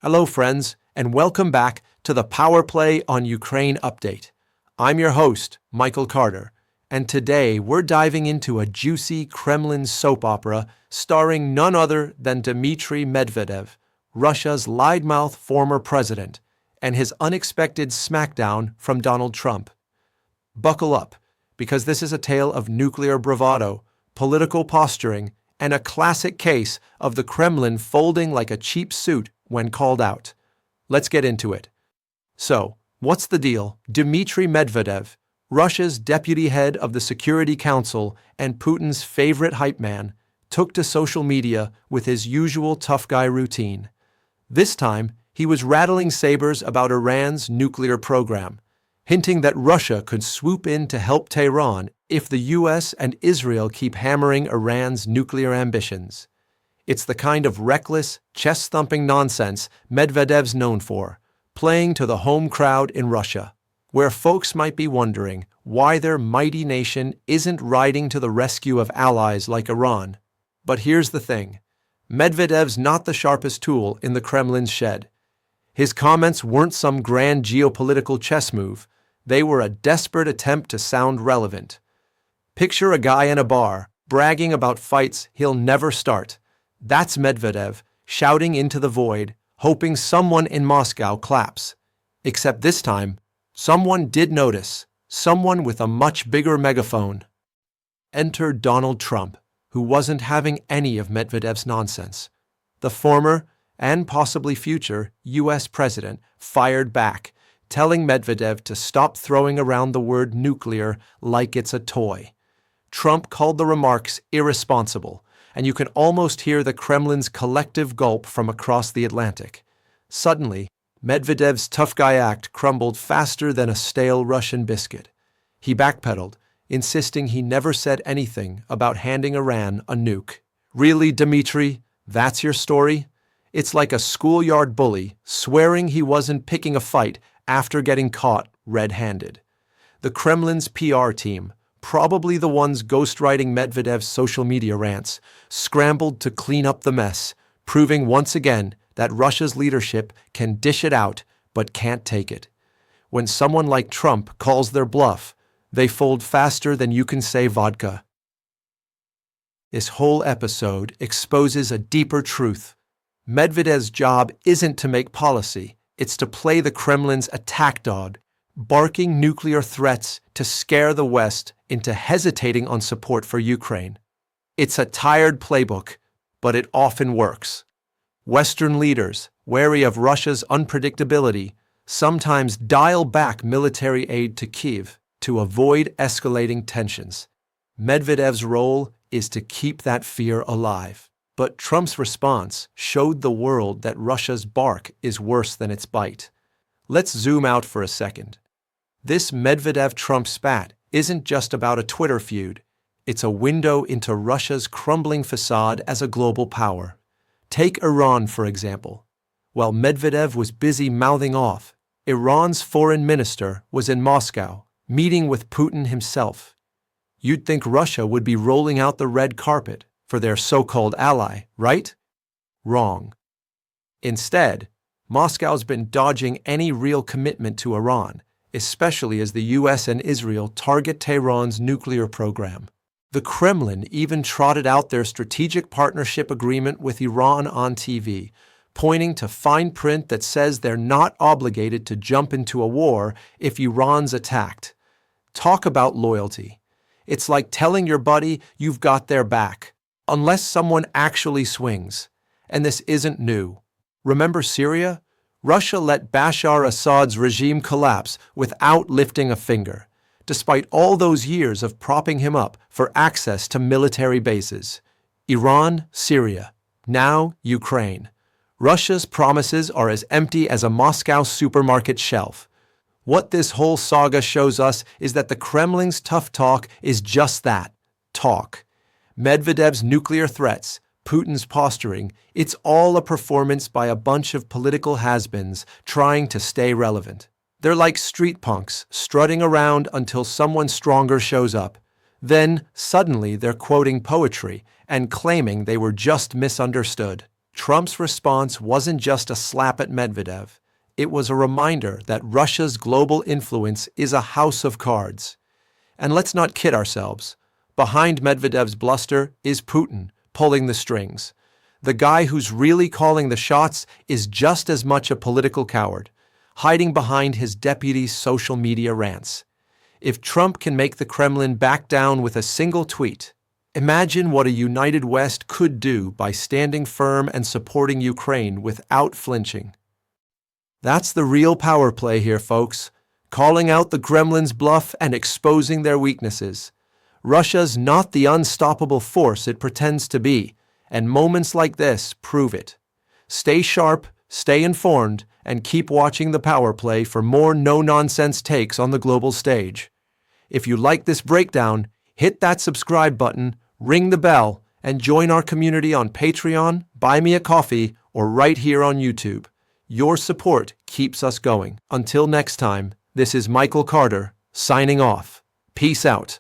Hello, friends, and welcome back to the Power Play on Ukraine update. I'm your host, Michael Carter, and today we're diving into a juicy Kremlin soap opera starring none other than Dmitry Medvedev, Russia's loudmouth former president, and his unexpected smackdown from Donald Trump. Buckle up, because this is a tale of nuclear bravado, political posturing, and a classic case of the Kremlin folding like a cheap suit when called out. Let's get into it. So, what's the deal? Dmitry Medvedev, Russia's deputy head of the Security Council and Putin's favorite hype man, took to social media with his usual tough guy routine. This time, he was rattling sabers about Iran's nuclear program, hinting that Russia could swoop in to help Tehran if the US and Israel keep hammering Iran's nuclear ambitions. It's the kind of reckless, chest-thumping nonsense Medvedev's known for, playing to the home crowd in Russia, where folks might be wondering why their mighty nation isn't riding to the rescue of allies like Iran. But here's the thing. Medvedev's not the sharpest tool in the Kremlin's shed. His comments weren't some grand geopolitical chess move. They were a desperate attempt to sound relevant. Picture a guy in a bar, bragging about fights he'll never start. That's Medvedev, shouting into the void, hoping someone in Moscow claps. Except this time, someone did notice, someone with a much bigger megaphone. Enter Donald Trump, who wasn't having any of Medvedev's nonsense. The former, and possibly future, US president fired back, telling Medvedev to stop throwing around the word nuclear like it's a toy. Trump called the remarks irresponsible, and you can almost hear the Kremlin's collective gulp from across the Atlantic. Suddenly, Medvedev's tough guy act crumbled faster than a stale Russian biscuit. He backpedaled, insisting he never said anything about handing Iran a nuke. Really, Dmitry? That's your story? It's like a schoolyard bully swearing he wasn't picking a fight after getting caught red-handed. The Kremlin's PR team, probably the ones ghostwriting Medvedev's social media rants, scrambled to clean up the mess, proving once again that Russia's leadership can dish it out but can't take it. When someone like Trump calls their bluff, they fold faster than you can say vodka. This whole episode exposes a deeper truth. Medvedev's job isn't to make policy, it's to play the Kremlin's attack dog, barking nuclear threats to scare the West into hesitating on support for Ukraine. It's a tired playbook, but it often works. Western leaders, wary of Russia's unpredictability, sometimes dial back military aid to Kyiv to avoid escalating tensions. Medvedev's role is to keep that fear alive. But Trump's response showed the world that Russia's bark is worse than its bite. Let's zoom out for a second. This Medvedev-Trump spat isn't just about a Twitter feud. It's a window into Russia's crumbling facade as a global power. Take Iran, for example. While Medvedev was busy mouthing off, Iran's foreign minister was in Moscow, meeting with Putin himself. You'd think Russia would be rolling out the red carpet for their so-called ally, right? Wrong. Instead, Moscow's been dodging any real commitment to Iran, especially as the US and Israel target Tehran's nuclear program. The Kremlin even trotted out their strategic partnership agreement with Iran on TV, pointing to fine print that says they're not obligated to jump into a war if Iran's attacked. Talk about loyalty. It's like telling your buddy you've got their back, unless someone actually swings. And this isn't new. Remember Syria? Russia let Bashar Assad's regime collapse without lifting a finger, despite all those years of propping him up for access to military bases. Iran, Syria, now Ukraine. Russia's promises are as empty as a Moscow supermarket shelf. What this whole saga shows us is that the Kremlin's tough talk is just that, talk. Medvedev's nuclear threats, Putin's posturing, it's all a performance by a bunch of political has-beens trying to stay relevant. They're like street punks, strutting around until someone stronger shows up. Then, suddenly, they're quoting poetry and claiming they were just misunderstood. Trump's response wasn't just a slap at Medvedev. It was a reminder that Russia's global influence is a house of cards. And let's not kid ourselves. Behind Medvedev's bluster is Putin, pulling the strings. The guy who's really calling the shots is just as much a political coward, hiding behind his deputy's social media rants. If Trump can make the Kremlin back down with a single tweet, imagine what a united West could do by standing firm and supporting Ukraine without flinching. That's the real power play here, folks, calling out the Kremlin's bluff and exposing their weaknesses. Russia's not the unstoppable force it pretends to be, and moments like this prove it. Stay sharp, stay informed, and keep watching the power play for more no-nonsense takes on the global stage. If you like this breakdown, hit that subscribe button, ring the bell, and join our community on Patreon, Buy Me a Coffee, or right here on YouTube. Your support keeps us going. Until next time, this is Michael Carter, signing off. Peace out.